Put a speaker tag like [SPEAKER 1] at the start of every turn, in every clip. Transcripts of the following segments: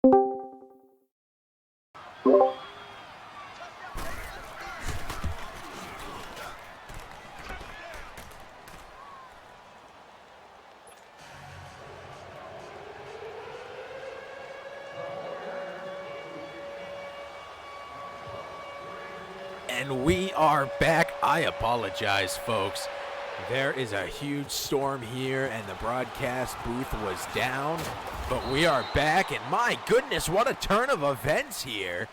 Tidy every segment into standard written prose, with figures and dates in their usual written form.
[SPEAKER 1] And we are back. I apologize, folks. There is a huge storm here, and the broadcast booth was down. But we are back, and my goodness, what a turn of events here.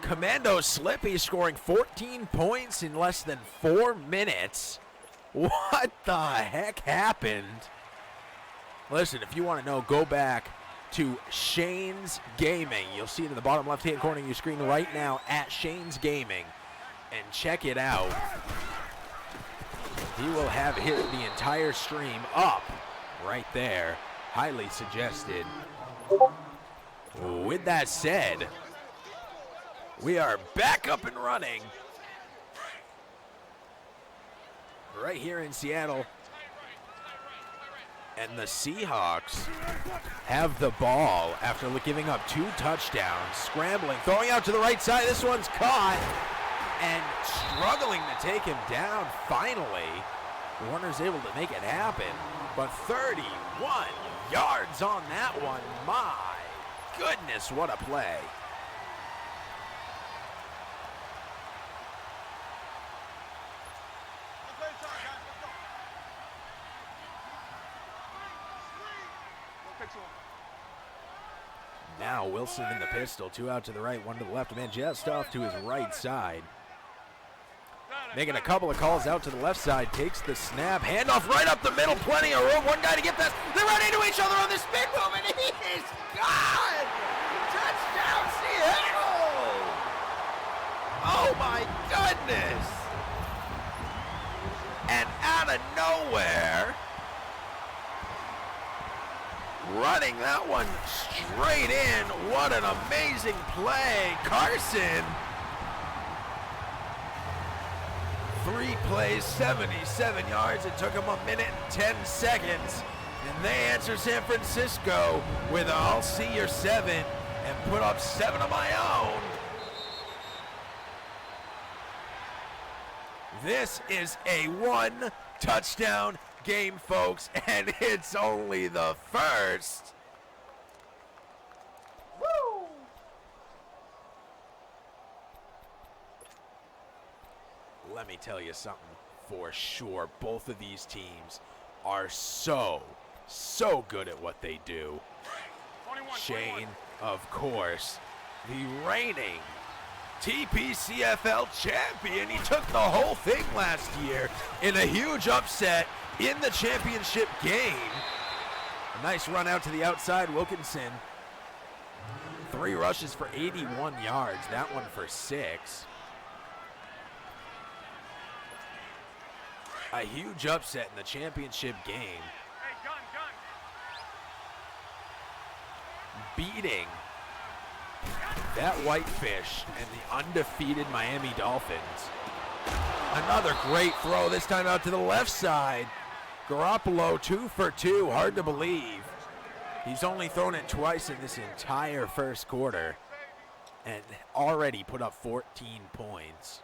[SPEAKER 1] Commando Slippy scoring 14 points in less than 4 minutes. What the heck happened? Listen, if you want to know, go back to Shane's Gaming. You'll see it in the bottom left-hand corner of your screen right now at Shane's Gaming. And check it out. He will have hit the entire stream up right there. Highly suggested. With that said, we are back up and running right here in Seattle. And the Seahawks have the ball after giving up 2 touchdowns, scrambling, throwing out to the right side. This one's caught and struggling to take him down finally. Warner's able to make it happen, but 31 yards on that one. My goodness, what a play. Now Wilson in the pistol, 2 out to the right, 1 to the left, man just off to his right side. Making a couple of calls out to the left side, takes the snap, handoff right up the middle, plenty of room, one guy to get this. They run into each other on the spin move, and he is gone! Touchdown, Seattle! Oh my goodness! And out of nowhere, running that one straight in. What an amazing play. Carson. 3 plays, 77 yards. It took him 1 minute and 10 seconds. And they answer San Francisco with a I'll see your 7 and put up 7 of my own. This is a 1 touchdown game, folks, and it's only the first. Woo! Let me tell you something for sure. Both of these teams are so good at what they do. 21, Shane, 21. Of course, the reigning TPCFL champion. He took the whole thing last year in a huge upset in the championship game. A nice run out to the outside. Wilkinson, 3 rushes for 81 yards. That one for 6. A huge upset in the championship game.
[SPEAKER 2] Hey, gun.
[SPEAKER 1] Beating that Whitefish and the undefeated Miami Dolphins. Another great throw, this time out to the left side. Garoppolo 2 for 2, hard to believe. He's only thrown it twice in this entire first quarter and already put up 14 points.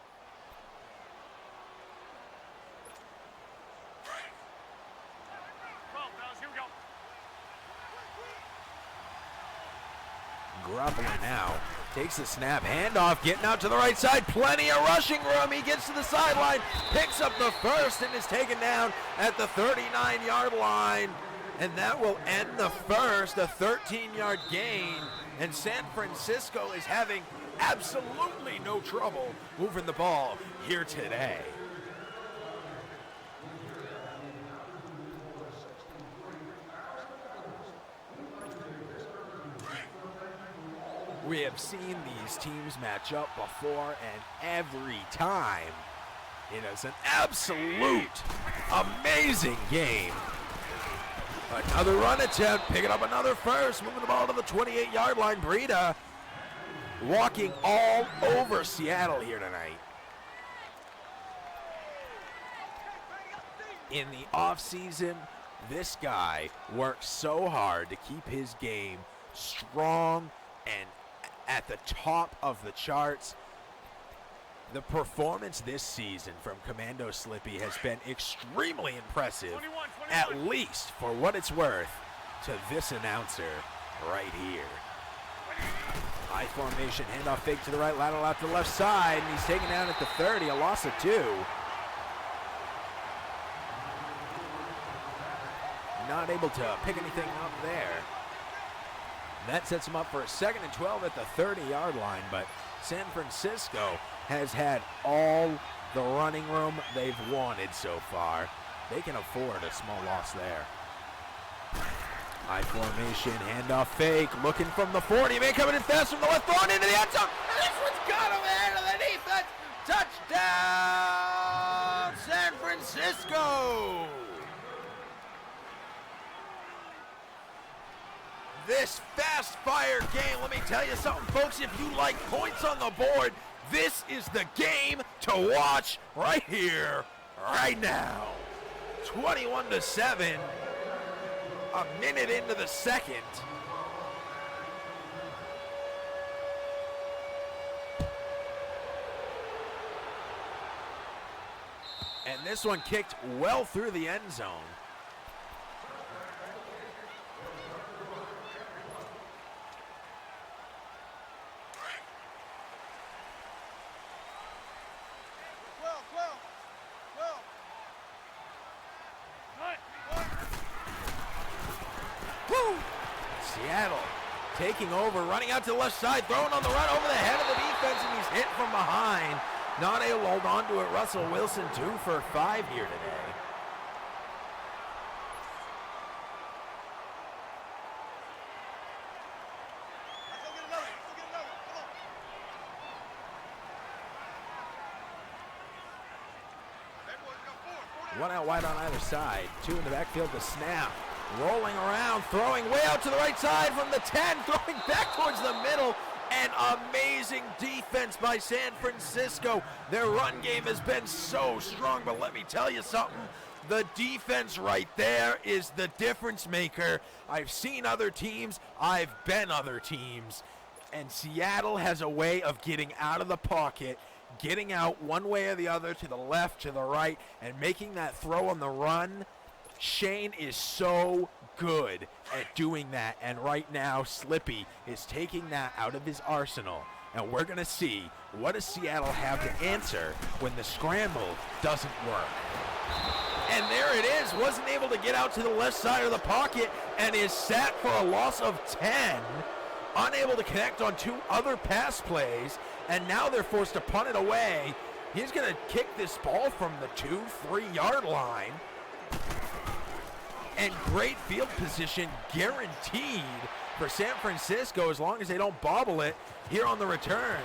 [SPEAKER 1] Garoppolo now takes the snap, handoff, getting out to the right side, plenty of rushing room. He gets to the sideline, picks up the first, and is taken down at the 39-yard line. And that will end the first, a 13-yard gain. And San Francisco is having absolutely no trouble moving the ball here today. We have seen these teams match up before, and every time it is an absolute amazing game. Another run attempt, picking up another first, moving the ball to the 28-yard line. Breida walking all over Seattle here tonight. In the offseason, this guy worked so hard to keep his game strong and at the top of the charts. The performance this season from Commando Slippy has been extremely impressive,
[SPEAKER 2] 21.
[SPEAKER 1] at least for what it's worth to this announcer right here. High formation, handoff fake to the right, lateral out to the left side, and he's taken down at the 30, a loss of 2. Not able to pick anything up there. That sets him up for a 2nd and 12 at the 30-yard line, but San Francisco has had all the running room they've wanted so far. They can afford a small loss there. High formation, handoff fake, looking from the 40, may coming in fast from the left, throwing into the end zone, and this one's got him ahead of the defense. Touchdown, San Francisco! This fast-fire game, let me tell you something, folks, if you like points on the board, this is the game to watch right here, right now. 21-7. A minute into the second. And this one kicked well through the end zone. Seattle taking over, running out to the left side, throwing on the run over the head of the defense, and he's hit from behind. Not able to hold on to it. Russell Wilson 2 for 5 here today. One out wide on either side. 2 in the backfield, the snap. Rolling around, throwing way out to the right side from the 10, throwing back towards the middle. An amazing defense by San Francisco. Their run game has been so strong, but let me tell you something. The defense right there is the difference maker. I've seen other teams, I've been other teams, and Seattle has a way of getting out of the pocket, getting out one way or the other, to the left, to the right, and making that throw on the run. Shane is so good at doing that, and right now Slippy is taking that out of his arsenal, and we're going to see what does Seattle have to answer when the scramble doesn't work. And there it is, wasn't able to get out to the left side of the pocket and is sacked for a loss of 10, unable to connect on 2 other pass plays, and now they're forced to punt it away. He's going to kick this ball from the 2-3 yard line. And great field position guaranteed for San Francisco as long as they don't bobble it here on the return.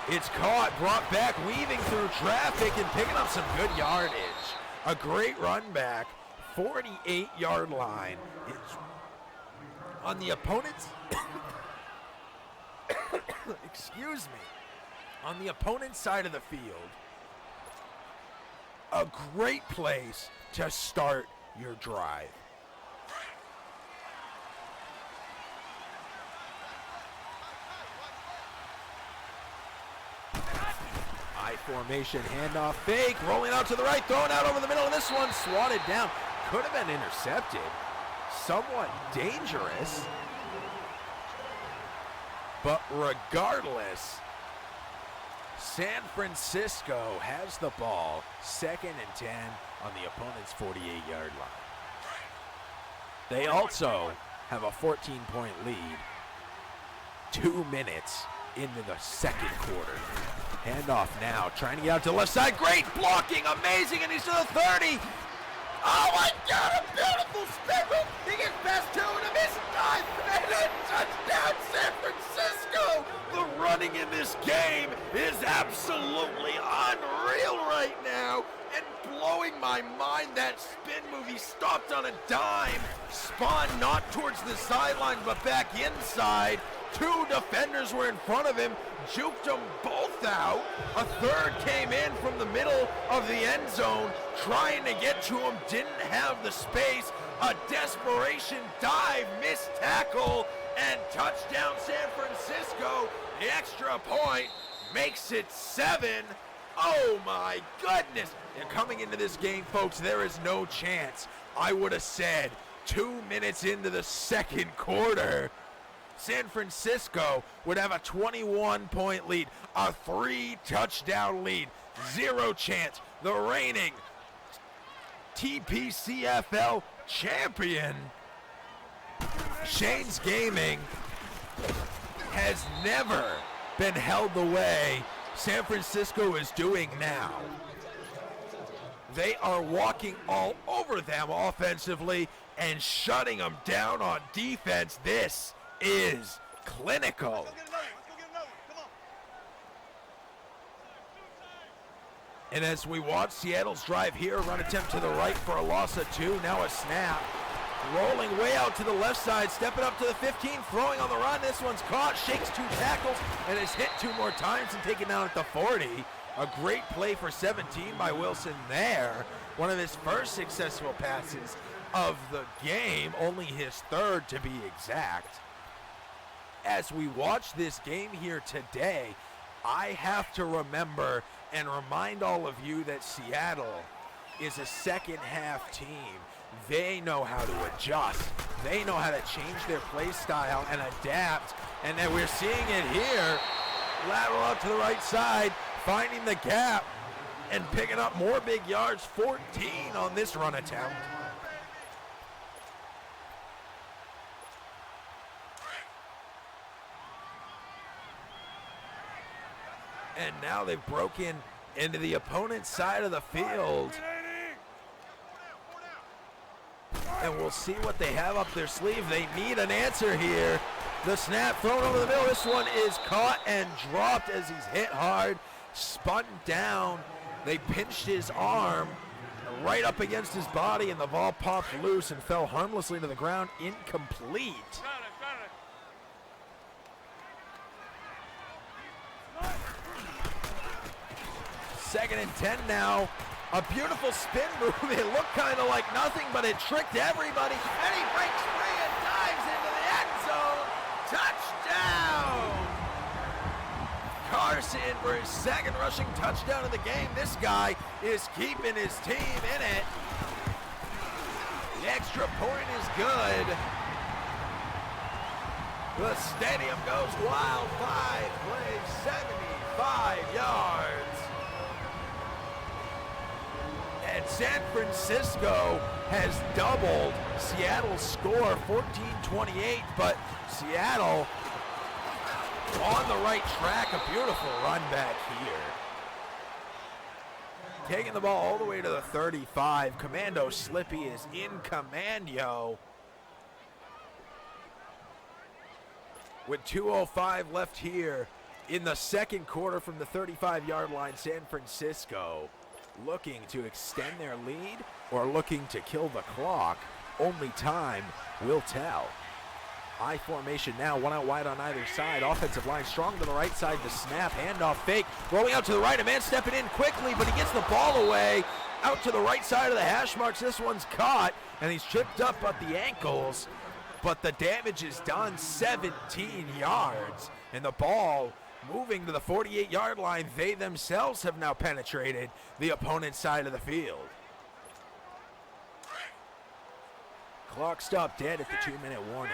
[SPEAKER 1] It's caught, brought back, weaving through traffic and picking up some good yardage. A great run back, 48-yard line. It's on the opponent's, excuse me, on the opponent's side of the field. A great place to start your drive. High formation, handoff fake, rolling out to the right, throwing out over the middle, and this one swatted down. Could have been intercepted. Somewhat dangerous. But regardless, San Francisco has the ball, 2nd and 10 on the opponent's 48-yard line. They also have a 14-point lead, 2 minutes into the second quarter. Handoff now, trying to get out to the left side. Great blocking, amazing, and he's to the 30. Oh my God, a beautiful spin move. He gets past 2 and a missed dive, and a touchdown, San Francisco. The running in this game is absolutely unreal right now, and blowing my mind. That spin move, he stopped on a dime, spun not towards the sideline, but back inside. 2 defenders were in front of him, juked them both out. A third came in from the middle of the end zone, trying to get to him, didn't have the space. A desperation dive, missed tackle, and touchdown San Francisco. The extra point makes it 7. Oh my goodness. And coming into this game, folks, there is no chance. I would have said 2 minutes into the second quarter, San Francisco would have a 21-point lead, a 3-touchdown lead. Zero chance. The reigning TPCFL champion, Shane's Gaming, has never been held the way San Francisco is doing now. They are walking all over them offensively and shutting them down on defense. This is clinical. And as we watch Seattle's drive here, run attempt to the right for a loss of 2. Now a snap. Rolling way out to the left side, stepping up to the 15, throwing on the run. This one's caught, shakes 2 tackles, and is hit 2 more times and taken down at the 40. A great play for 17 by Wilson there. One of his first successful passes of the game, only his third to be exact. As we watch this game here today, I have to remember and remind all of you that Seattle is a second half team. They know how to adjust. They know how to change their play style and adapt. And then we're seeing it here. Lateral out to the right side, finding the gap and picking up more big yards. 14 on this run attempt. And now they've broken into the opponent's side of the field. And we'll see what they have up their sleeve. They need an answer here. The snap thrown over the middle. This one is caught and dropped as he's hit hard. Spun down. They pinched his arm right up against his body, and the ball popped loose and fell harmlessly to the ground. Incomplete. Second and 10 now. A beautiful spin move. It looked kind of like nothing, but it tricked everybody. And he breaks free and dives into the end zone. Touchdown! Carson for his second rushing touchdown of the game. This guy is keeping his team in it. The extra point is good. The stadium goes wild. 5 plays, 75 yards. And San Francisco has doubled Seattle's score, 14-28, but Seattle on the right track. A beautiful run back here. Taking the ball all the way to the 35. Commando Slippy is in commando. With 2:05 left here in the second quarter from the 35-yard line, San Francisco looking to extend their lead or looking to kill the clock. Only time will tell. I formation now, one out wide on either side. Offensive line strong to the right side. The snap, handoff fake, rolling out to the right. A man stepping in quickly, but he gets the ball away out to the right side of the hash marks. This one's caught, and he's tripped up at the ankles, but the damage is done. 17 yards, and the ball moving to the 48-yard line. They themselves have now penetrated the opponent's side of the field. Clock stopped dead at the 2-minute warning.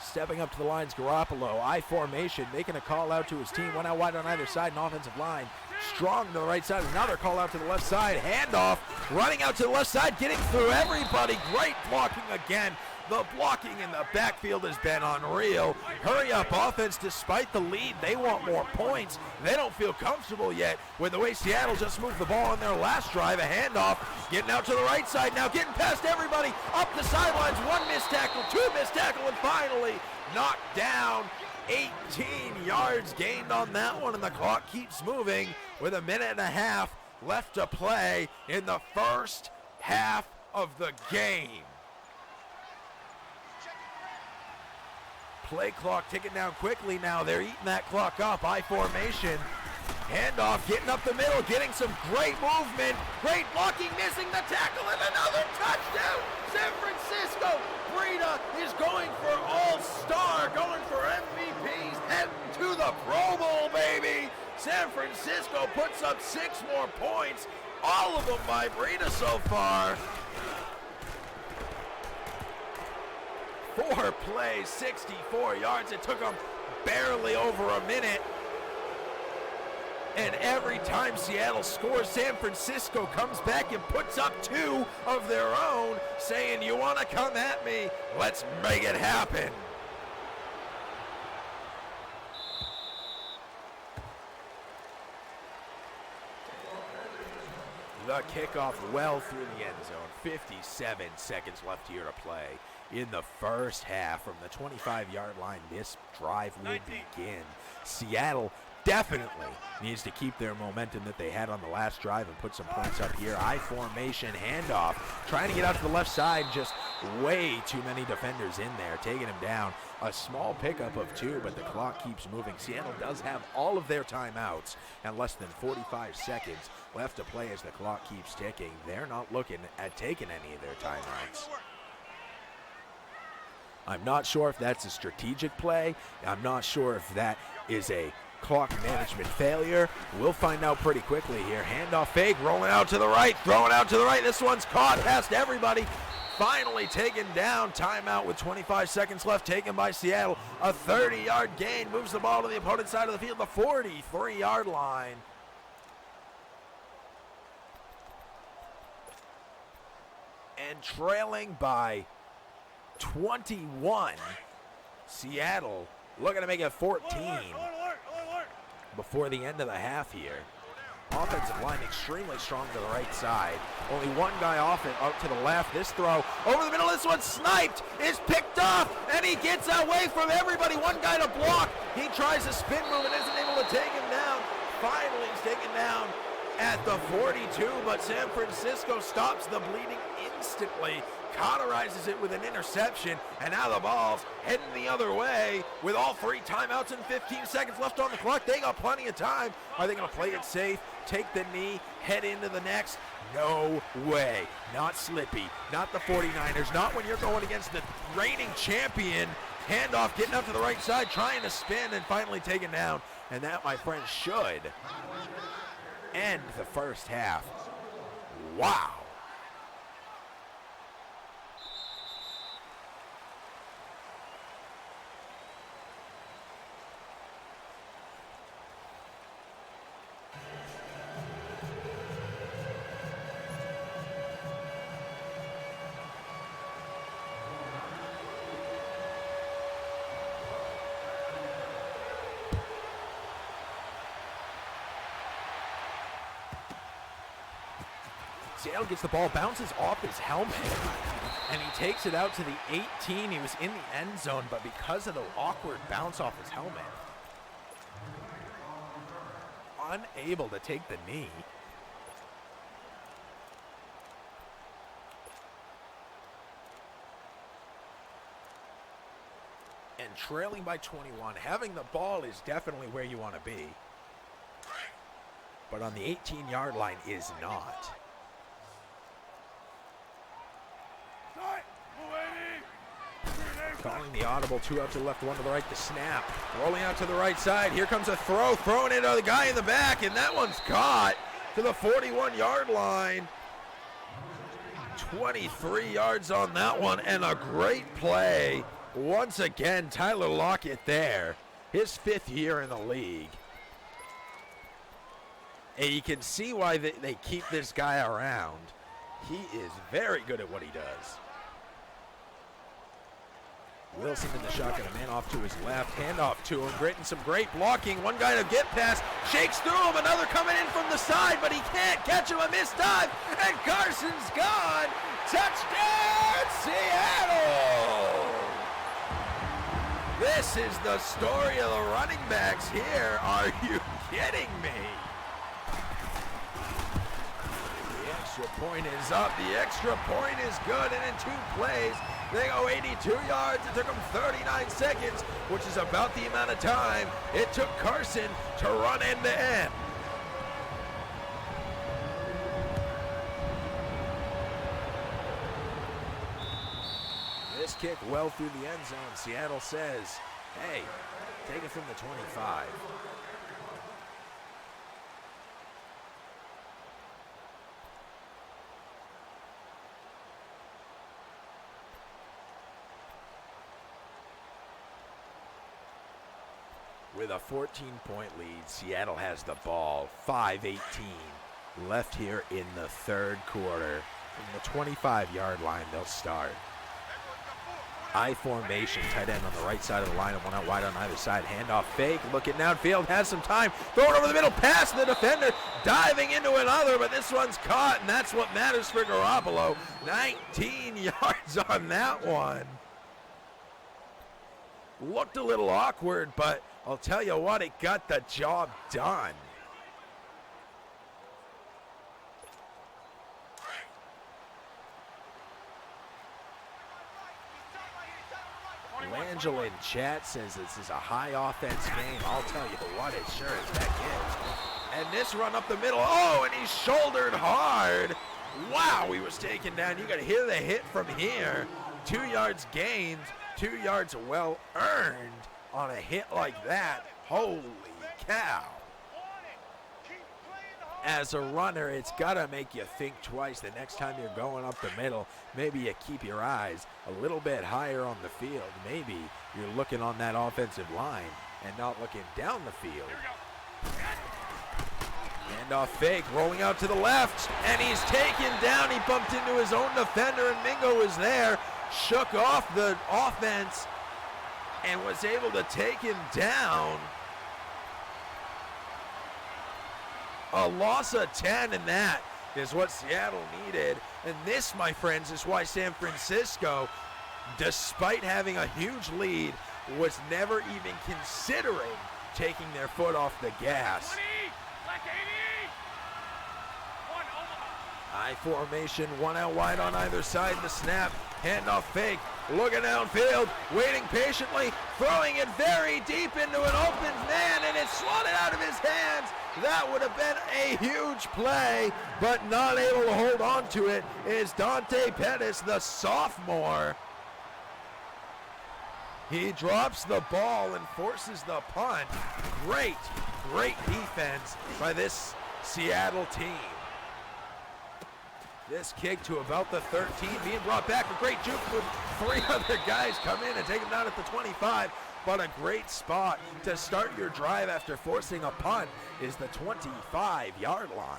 [SPEAKER 1] Stepping up to the lines, Garoppolo, I formation, making a call out to his team. One out wide on either side, an offensive line. Strong to the right side, another call out to the left side. Handoff, running out to the left side, getting through everybody. Great blocking again. The blocking in the backfield has been unreal. Hurry up offense despite the lead. They want more points. They don't feel comfortable yet with the way Seattle just moved the ball on their last drive. A handoff, getting out to the right side now, getting past everybody, up the sidelines. 1 missed tackle, 2 missed tackle, and finally knocked down. 18 yards gained on that one, and the clock keeps moving with 1.5 minutes left to play in the first half of the game. Play clock ticking down quickly now. They're eating that clock up. I formation. Handoff, getting up the middle, getting some great movement. Great blocking, missing the tackle, and another touchdown. San Francisco. Breida is going for all-star, going for MVPs, heading to the Pro Bowl, baby. San Francisco puts up 6 more points, all of them by Breida so far. 4 plays, 64 yards. It took them barely over a minute. And every time Seattle scores, San Francisco comes back and puts up 2 of their own, saying, you want to come at me? Let's make it happen. The kickoff well through the end zone. 57 seconds left here to play in the first half. From the 25-yard line, this drive will begin. Seattle definitely needs to keep their momentum that they had on the last drive and put some points up here. I formation handoff, trying to get out to the left side, just way too many defenders in there, taking him down. A small pickup of 2, but the clock keeps moving. Seattle does have all of their timeouts and less than 45 seconds left to play as the clock keeps ticking. They're not looking at taking any of their timeouts. I'm not sure if that's a strategic play. I'm not sure if that is a clock management failure. We'll find out pretty quickly here. Handoff fake, rolling out to the right, throwing out to the right. This one's caught past everybody. Finally taken down. Timeout with 25 seconds left, taken by Seattle. A 30-yard gain, moves the ball to the opponent's side of the field, the 43-yard line. And trailing by 21, Seattle looking to make it 14 before the end of the half here. Offensive line extremely strong to the right side. Only one guy off it, out to the left. This throw over the middle, this one sniped, is picked off, and he gets away from everybody. One guy to block. He tries a spin move and isn't able to take him down. Finally, he's taken down at the 42, but San Francisco stops the bleeding instantly, cauterizes it with an interception, and now the ball's heading the other way with all 3 timeouts and 15 seconds left on the clock. They got plenty of time. Are they going to play it safe, take the knee, head into the next? No way. Not Slippy, not the 49ers, not when you're going against the reigning champion. Handoff, getting up to the right side, trying to spin, and finally taken down. And that, my friend, should end the first half. Wow. Seattle gets the ball, bounces off his helmet, and he takes it out to the 18. He was in the end zone, but because of the awkward bounce off his helmet, unable to take the knee. And trailing by 21, having the ball is definitely where you want to be, but on the 18-yard line is not. Calling the audible, 2 out to the left, 1 to the right, the snap. Rolling out to the right side. Here comes a throw, throwing it to the guy in the back, and that one's caught to the 41-yard line. 23 yards on that one, and a great play. Once again, Tyler Lockett there. His 5th year in the league. And you can see why they keep this guy around. He is very good at what he does. Wilson in the shotgun, a man off to his left, handoff to him, getting some great blocking. One guy to get past, shakes through him, another coming in from the side, but he can't catch him, a missed dive, and Carson's gone. Touchdown, Seattle! This is the story of the running backs here. Are you kidding me? The extra point is up, the extra point is good, and in 2 plays, they go 82 yards. It took them 39 seconds, which is about the amount of time it took Carson to run end to end. this kick well through the end zone. Seattle says, hey, take it from the 25. With a 14-point lead, Seattle has the ball. 5:18 left here in the third quarter. From the 25-yard line, they'll start. I formation, tight end on the right side of the line and one out wide on either side. Handoff fake, looking downfield, has some time. Throw it over the middle, pass the defender, diving into another, but this one's caught, and that's what matters for Garoppolo. 19 yards on that one. Looked a little awkward, but I'll tell you what, it got the job done. Langell in chat says this is a high offense game. I'll tell you what, it sure as heck is. And this run up the middle, oh, and he's shouldered hard. Wow, he was taken down. You got to hear the hit from here. 2 yards gained, 2 yards well earned on a hit like that. Holy cow. As a runner, it's got to make you think twice the next time you're going up the middle. Maybe you keep your eyes a little bit higher on the field. Maybe you're looking on that offensive line and not looking down the field. Handoff fake, rolling out to the left, and he's taken down. He bumped into his own defender, and Mingo was there, shook off the offense, and was able to take him down. A loss of 10, and that is what Seattle needed. And this, my friends, is why San Francisco, despite having a huge lead, was never even considering taking their foot off the gas. I formation, one out wide on either side. The snap, handoff fake, looking downfield, waiting patiently, throwing it very deep into an open man, and it's slotted out of his hands. That would have been a huge play, but not able to hold on to it is Dante Pettis, the sophomore. He drops the ball and forces the punt. Great defense by this Seattle team. This kick to about the 13, being brought back. A great juke with 3 other guys come in and take him down at the 25. But a great spot to start your drive after forcing a punt is the 25-yard line.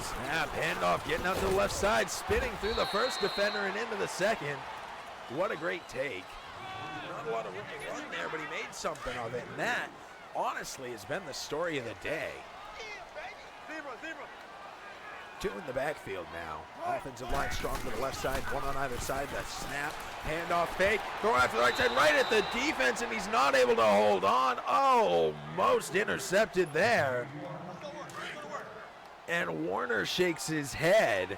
[SPEAKER 1] Snap, handoff, getting out to the left side, spinning through the first defender and into the second. What a great take. Not a lot of room to run there, but he made something of it. And that, honestly, has been the story of the day. 2 in the backfield now. Offensive line strong to the left side, 1 on either side. The snap, handoff fake, throw after the right side, right at the defense, and he's not able to hold on. Oh, almost intercepted there. And Warner shakes his head.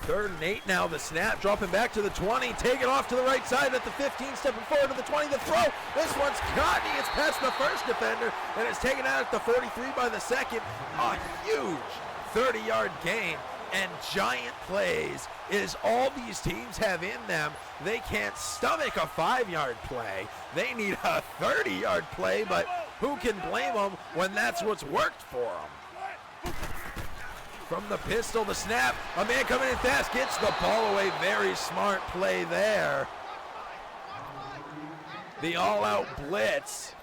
[SPEAKER 1] Third and 8 now, the snap, dropping back to the 20, take it off to the right side at the 15, stepping forward to the 20, the throw, this one's caught, he gets past the first defender, and it's taken out at the 43 by the second. A huge 30-yard gain, and giant plays is all these teams have in them. They can't stomach a 5-yard play. They need a 30-yard play, but who can blame them when that's what's worked for them? From the pistol, the snap, a man coming in fast, gets the ball away. Very smart play there. The all-out blitz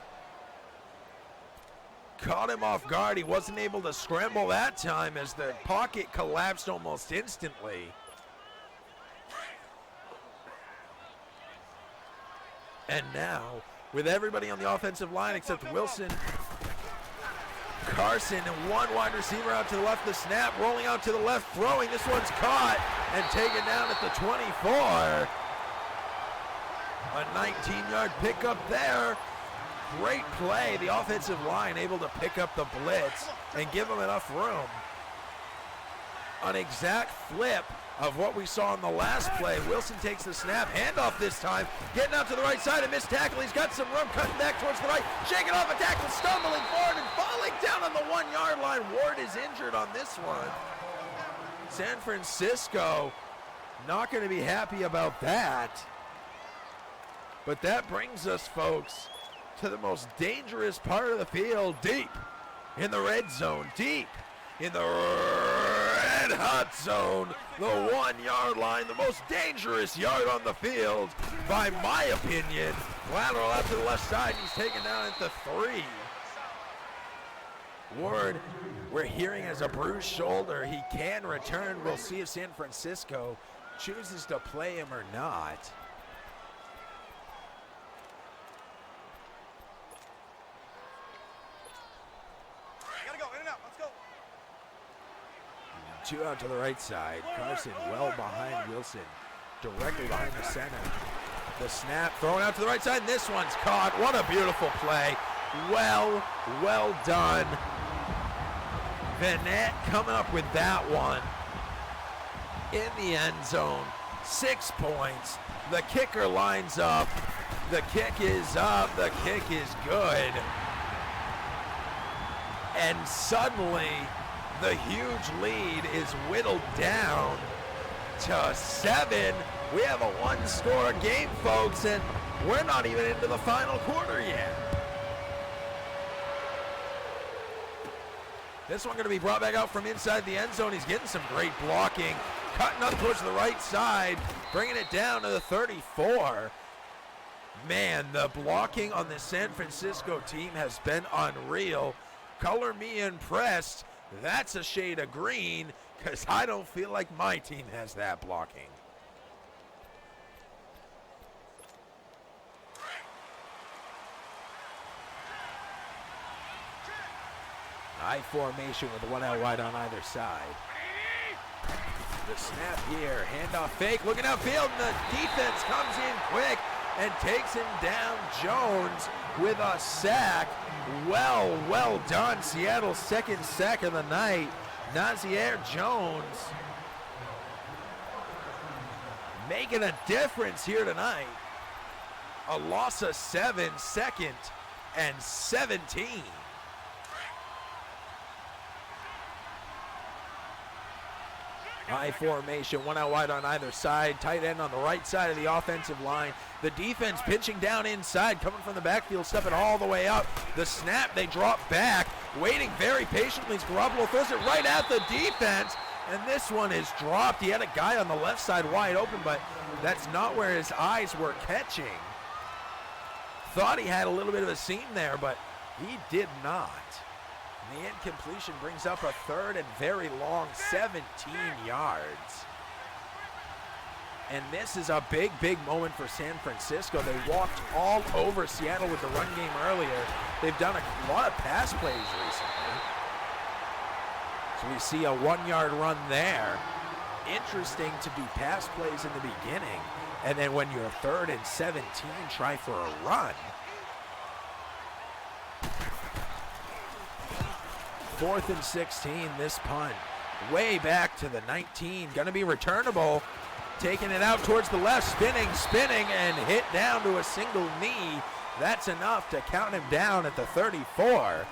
[SPEAKER 1] caught him off guard. He wasn't able to scramble that time as the pocket collapsed almost instantly. And now, with everybody on the offensive line except Wilson, Carson, and 1 wide receiver out to the left, the snap, rolling out to the left, throwing, this one's caught and taken down at the 24. A 19-yard pickup there. Great play, the offensive line able to pick up the blitz and give them enough room. an exact flip of what we saw in the last play. Wilson takes the snap, handoff this time, getting out to the right side, a missed tackle. He's got some room, cutting back towards the right, shaking off a tackle, stumbling forward and falling down on the 1 yard line. Ward is injured on this one. San Francisco not going to be happy about that. But that brings us, folks, to the most dangerous part of the field, deep in the red zone, deep in the red hot zone, the 1 yard line, the most dangerous yard on the field, by my opinion. Lateral out to the left side, he's taken down at the 3. Ward, we're hearing, has a bruised shoulder. He can return. We'll see if San Francisco chooses to play him or not. Two out to the right side. Carson well behind Wilson, directly behind the center. The snap thrown out to the right side, and this one's caught. What a beautiful play. Well done. Vanette coming up with that one in the end zone. 6 points. The kicker lines up. The kick is up. The kick is good. And suddenly, the huge lead is whittled down to 7. We have a 1-score game, folks, and we're not even into the final quarter yet. This one going to be brought back out from inside the end zone. He's getting some great blocking, cutting up towards the right side, bringing it down to the 34. Man, the blocking on the San Francisco team has been unreal. Color me impressed. That's a shade of green, because I don't feel like my team has that blocking. I formation with one out wide on either side. The snap here, handoff fake, looking outfield, and the defense comes in quick and takes him down. Jones with a sack. Well done. Seattle's second sack of the night. Nazier Jones making a difference here tonight. A loss of 7, 2nd and 17. High formation, one out wide on either side. Tight end on the right side of the offensive line. The defense pitching down inside, coming from the backfield, stepping all the way up. The snap, they drop back, waiting very patiently. Garoppolo throws it right at the defense, and this one is dropped. He had a guy on the left side wide open, but that's not where his eyes were catching. Thought he had a little bit of a seam there, but he did not. The incompletion brings up a 3rd and very long 17 yards. And this is a big moment for San Francisco. They walked all over Seattle with the run game earlier. They've done a lot of pass plays recently. So we see a 1-yard run there. Interesting to do pass plays in the beginning, and then when you're 3rd and 17, try for a run. 4th and 16, this punt way back to the 19, gonna be returnable. Taking it out towards the left, spinning, and hit down to a single knee. That's enough to count him down at the 34.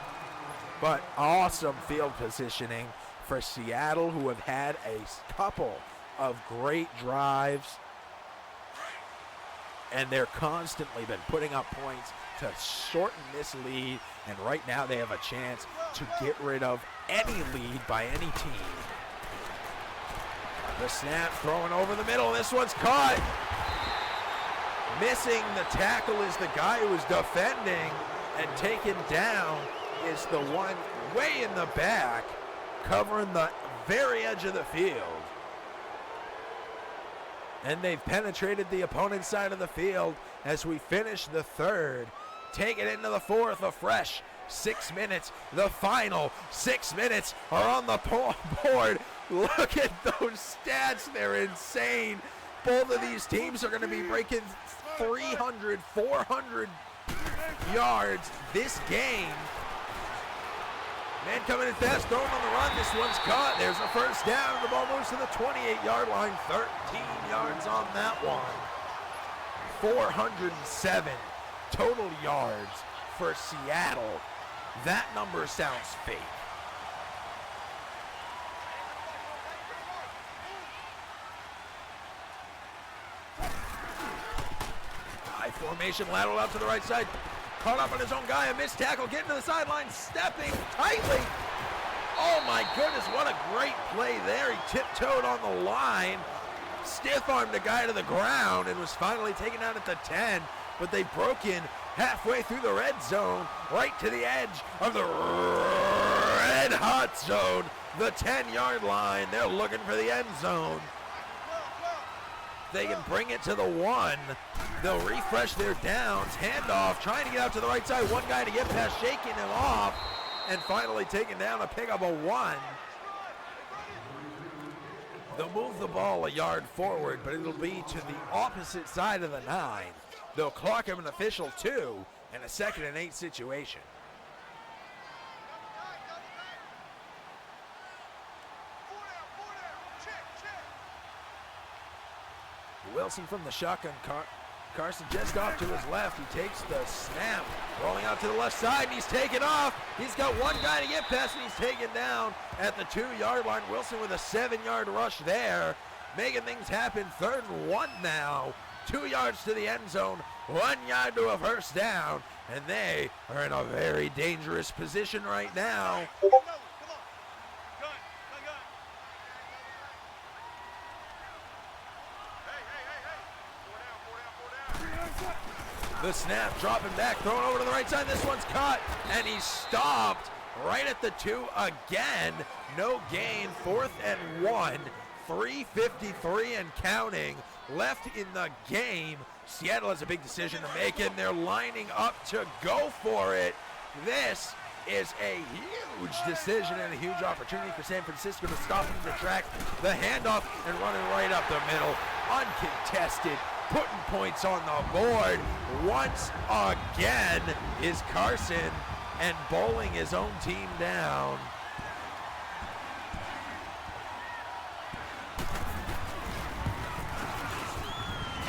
[SPEAKER 1] But awesome field positioning for Seattle, who have had a couple of great drives. And they're constantly been putting up points to shorten this lead. And right now they have a chance to get rid of any lead by any team. The snap thrown over the middle. This one's caught. Missing the tackle is the guy who was defending, and taken down is the one way in the back, covering the very edge of the field. And they've penetrated the opponent's side of the field as we finish the 3rd. Take it into the 4th, a fresh 6 minutes. The final 6 minutes are on the board. Look at those stats. They're insane. Both of these teams are going to be breaking 300, 400 yards this game. Man coming in fast, throwing on the run. This one's caught. There's a first down. The ball moves to the 28-yard line. 13 yards on that one. 407 total yards for Seattle. That number sounds fake. High formation, lateral out to the right side. Caught up on his own guy, a missed tackle, getting to the sideline, stepping tightly. Oh my goodness, what a great play there. He tiptoed on the line, stiff-armed the guy to the ground, and was finally taken out at the 10, but they broke in halfway through the red zone, right to the edge of the red hot zone, the 10-yard line. They're looking for the end zone. They can bring it to the 1. They'll refresh their downs. Handoff, trying to get out to the right side. One guy to get past, shaking him off, and finally taken down to pick up a 1. They'll move the ball a yard forward, but it'll be to the opposite side of the 9. They'll clock him an official 2 and a 2nd and 8 situation. Wilson from the shotgun. Carson just off to his left. He takes the snap, rolling out to the left side, and he's taken off. He's got one guy to get past, and he's taken down at the 2-yard line. Wilson with a 7-yard rush there, making things happen. 3rd and 1 now. 2 yards to the end zone, 1 yard to a first down, and they are in a very dangerous position right now. The snap, dropping back, thrown over to the right side. This one's caught, and he's stopped right at the 2 again. No gain, 4th and 1. 3:53 and counting left in the game. Seattle has a big decision to make, and they're lining up to go for it. This is a huge decision and a huge opportunity for San Francisco to stop him in the tracks. The handoff and running right up the middle, uncontested, putting points on the board once again is Carson, and bowling his own team down.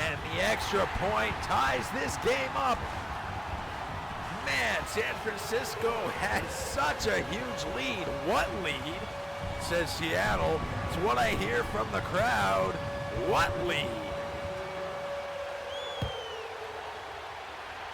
[SPEAKER 1] And the extra point ties this game up. Man, San Francisco had such a huge lead. What lead? Says Seattle. It's what I hear from the crowd. What lead?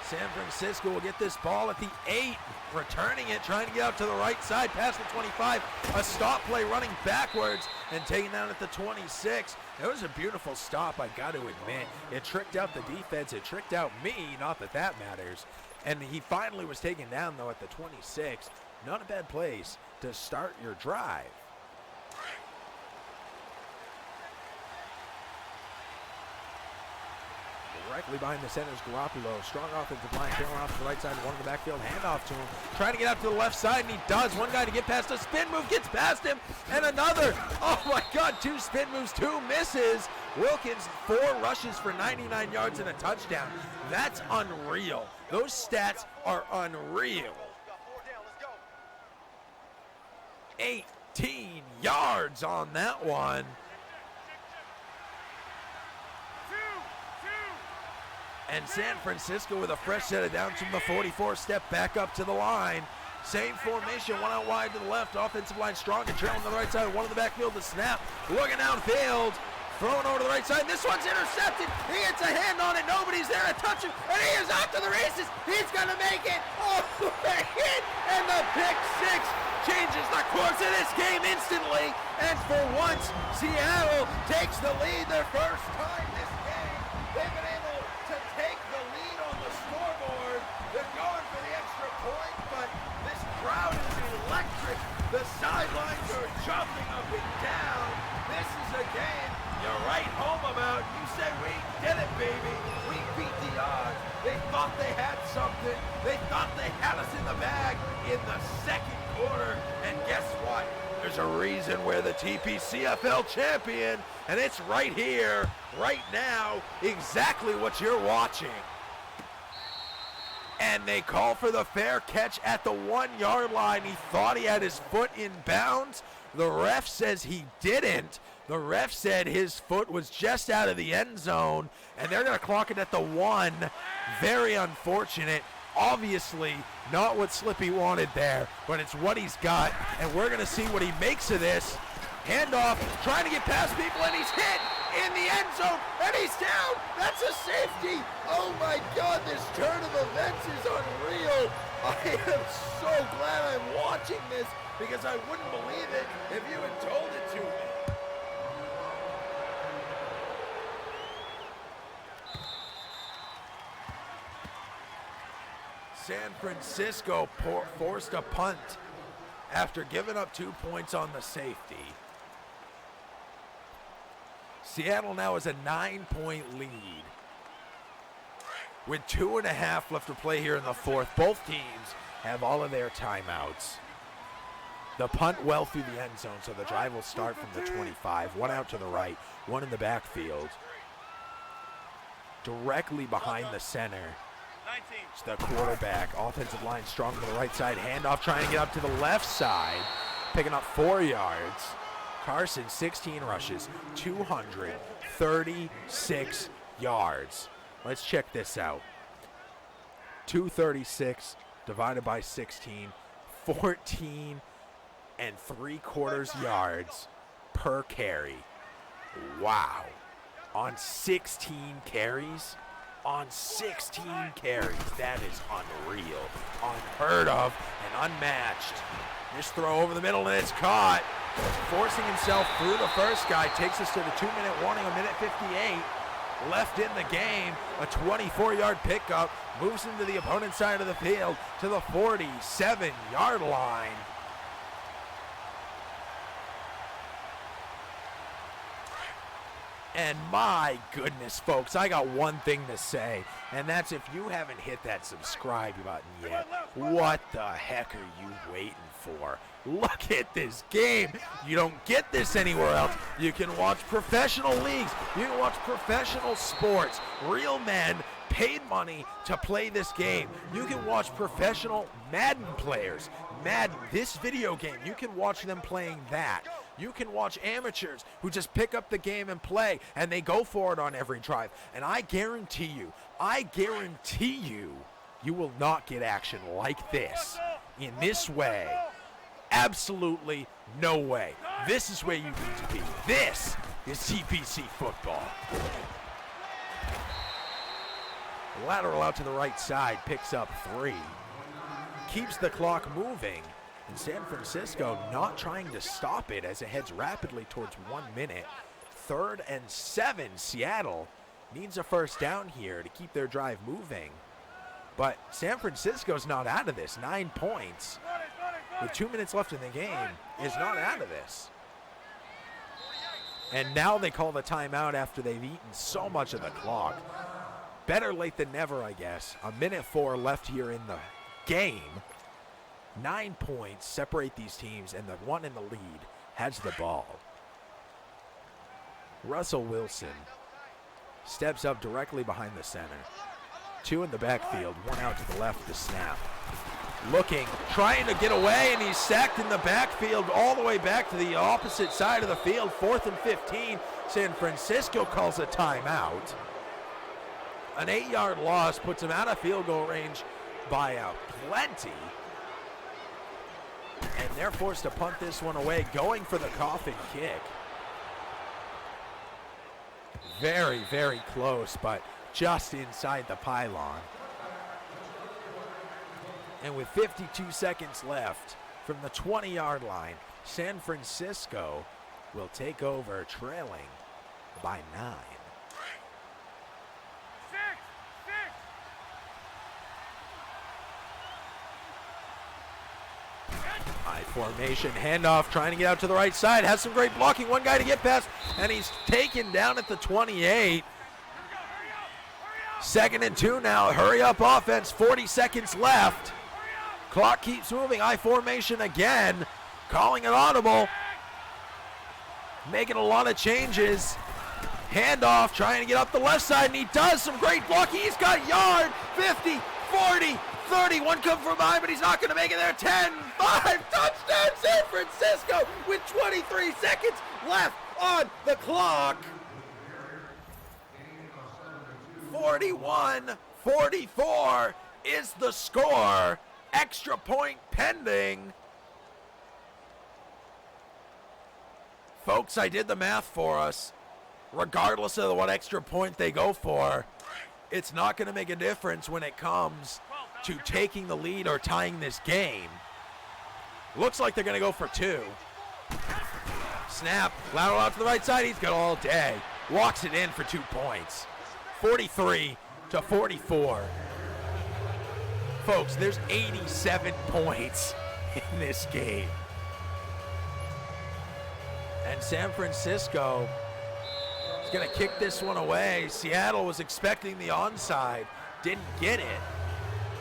[SPEAKER 1] San Francisco will get this ball at the 8, returning it, trying to get out to the right side, past the 25. A stop play running backwards and taken down at the 26. It was a beautiful stop, I got to admit. It tricked out the defense. It tricked out me, not that that matters. And he finally was taken down, though, at the 26. Not a bad place to start your drive. Directly behind the center's Garoppolo. Strong offensive line, trailing off to the right side, one in the backfield, handoff to him. Trying to get out to the left side, and he does. One guy to get past, a spin move, gets past him, and another. Oh my God, 2 spin moves, 2 misses. Wilkins, 4 rushes for 99 yards and a touchdown. That's unreal. Those stats are unreal. 18 yards on that one. And San Francisco with a fresh set of downs from the 44, step back up to the line. Same formation, one out wide to the left, offensive line strong and trailing to the right side, one in the backfield, the snap, looking downfield, thrown over to the right side. This one's intercepted. He gets a hand on it, nobody's there to touch him, and he is out to the races. He's gonna make it. Oh, the hit, and the pick 6 changes the course of this game instantly. And for once, Seattle takes the lead their first time this game. They've been able to take the lead on the scoreboard. They're going for the extra point, but this crowd is electric. The sidelines are jumping up and down. This is a game you write home about. You say, we did it, baby. We beat the odds. They thought they had something. They thought they had us in the bag in the second quarter. And guess what? There's a reason we're the TPCFL champion, and it's right here, right now, exactly what you're watching. And they call for the fair catch at the 1-yard line. He thought he had his foot in bounds. The ref says he didn't. The ref said his foot was just out of the end zone, and they're going to clock it at the 1. Very unfortunate. Obviously not what Slippy wanted there, but it's what he's got, and we're going to see what he makes of this. Handoff, trying to get past people, and he's hit in the end zone, and he's down. That's a safety. Oh my God, this turn of events is unreal. I am so glad I'm watching this because I wouldn't believe it if you had told it to me. San Francisco forced a punt after giving up 2 points on the safety. Seattle now has a 9-point lead with 2.5 left to play here in the fourth. Both teams have all of their timeouts. The punt well through the end zone, so the drive will start from the 25. One out to the right, one in the backfield. Directly behind the center. It's the quarterback. Offensive line strong to the right side. Handoff trying to get up to the left side. Picking up 4 yards. Carson, 16 rushes, 236 yards. Let's check this out. 236 divided by 16, 14 3/4 yards per carry. Wow. On 16 carries? On 16 carries. That is unreal. Unheard of and unmatched. This throw over the middle, and it's caught. Forcing himself through the first guy. Takes us to the 2-minute warning, a minute 58 left in the game. A 24-yard pickup. Moves into the opponent's side of the field to the 47-yard line. And my goodness, folks, I got one thing to say, and that's if you haven't hit that subscribe button yet, what the heck are you waiting for? Look at this game. You don't get this anywhere else. You can watch professional leagues. You can watch professional sports. Real men paid money to play this game. You can watch professional Madden players. Madden, this video game, you can watch them playing that. You can watch amateurs who just pick up the game and play, and they go for it on every drive. And I guarantee you, you will not get action like this in this way. Absolutely no way. This is where you need to be. This is TPC football. Lateral out to the right side, picks up 3. Keeps the clock moving. And San Francisco not trying to stop it as it heads rapidly towards 1 minute. 3rd and 7. Seattle needs a first down here to keep their drive moving. But San Francisco's not out of this. 9 points with 2 minutes left in the game is not out of this. And now they call the timeout after they've eaten so much of the clock. Better late than never, I guess. A minute 4 left here in the game. 9 points separate these teams, and the one in the lead has the ball. Russell Wilson steps up directly behind the center. 2 in the backfield, 1 out to the left to snap. Looking, trying to get away, and he's sacked in the backfield all the way back to the opposite side of the field. 4th and 15. San Francisco calls a timeout. An 8-yard loss puts him out of field goal range by a plenty. And they're forced to punt this one away, going for the coffin kick. Very, very close, but just inside the pylon. And with 52 seconds left from the 20-yard line, San Francisco will take over, trailing by 9. High formation, handoff, trying to get out to the right side. Has some great blocking. One guy to get past, and he's taken down at the 28. 2nd and 2 now. Hurry up offense. 40 seconds left. Clock keeps moving. I formation again. Calling it audible. Making a lot of changes. Handoff, trying to get up the left side, and he does some great blocking. He's got yard, 50, 40, 30, one come from behind, but he's not going to make it there. 10, 5, touchdown San Francisco with 23 seconds left on the clock. 41-44 is the score. Extra point pending. Folks, I did the math for us. Regardless of what extra point they go for, it's not going to make a difference when it comes to taking the lead or tying this game. Looks like they're going to go for 2. Snap, lateral out to the right side. He's got all day. Walks it in for 2 points. 43-44. Folks, there's 87 points in this game. And San Francisco is going to kick this one away. Seattle was expecting the onside, didn't get it.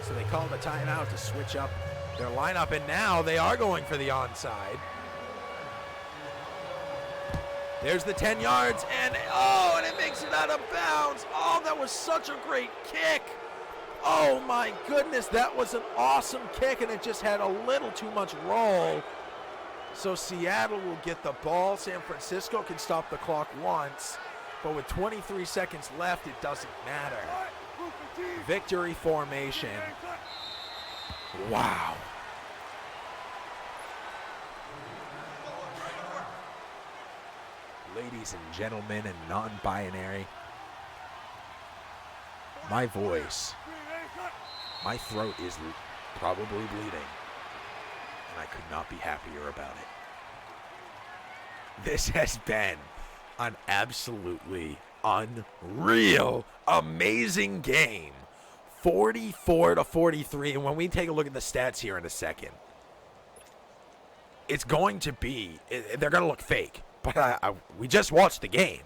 [SPEAKER 1] So they called a timeout to switch up their lineup, and now they are going for the onside. There's the 10 yards, and it makes it out of bounds. Oh, that was such a great kick. Oh my goodness, that was an awesome kick, and it just had a little too much roll. So Seattle will get the ball. San Francisco can stop the clock once, but with 23 seconds left, it doesn't matter. Victory formation. Wow. Ladies and gentlemen and non-binary, my voice, my throat is probably bleeding, and I could not be happier about it. This has been an absolutely unreal, amazing game. 44-43, and when we take a look at the stats here in a second, it's going to be, they're going to look fake, but we just watched the game.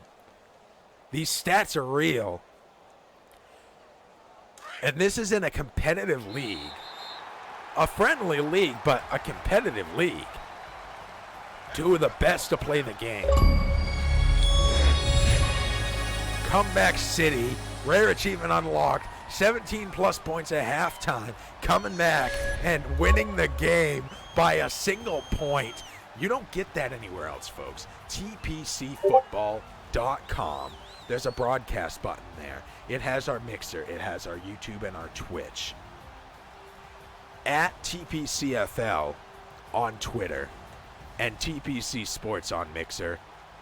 [SPEAKER 1] These stats are real. And this is in a competitive league. A friendly league, but a competitive league. 2 of the best to play the game. Comeback City, rare achievement unlocked, 17-plus points at halftime, coming back and winning the game by a single point. You don't get that anywhere else, folks. TPCFootball.com. There's a broadcast button there. It has our Mixer, it has our YouTube and our Twitch. At TPCFL on Twitter and TPC Sports on Mixer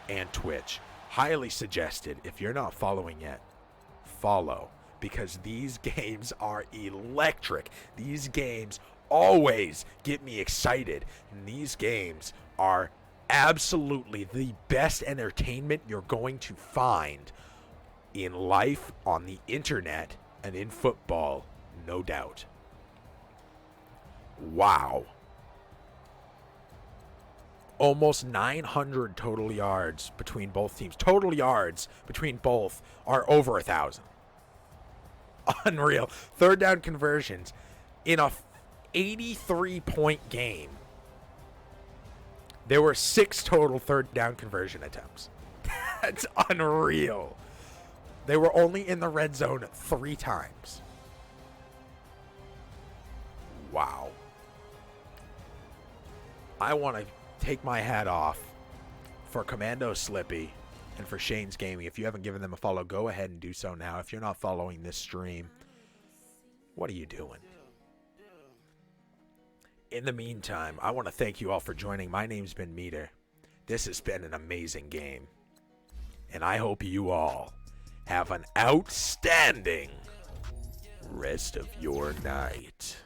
[SPEAKER 1] and Twitch. Highly suggested, if you're not following yet, follow, because these games are electric. These games always get me excited, and these games are absolutely the best entertainment you're going to find in life, on the internet, and in football, no doubt. Wow. Almost 900 total yards between both teams. Total yards between both are over 1,000. Unreal. Third down conversions in a 83-point game. There were 6 total third down conversion attempts. That's unreal. They were only in the red zone 3 times. Wow. I want to take my hat off for Commando Slippy and for Shane's Gaming. If you haven't given them a follow, go ahead and do so now. If you're not following this stream, what are you doing? In the meantime, I want to thank you all for joining. My name's been Meter. This has been an amazing game, and I hope you all have an outstanding rest of your night.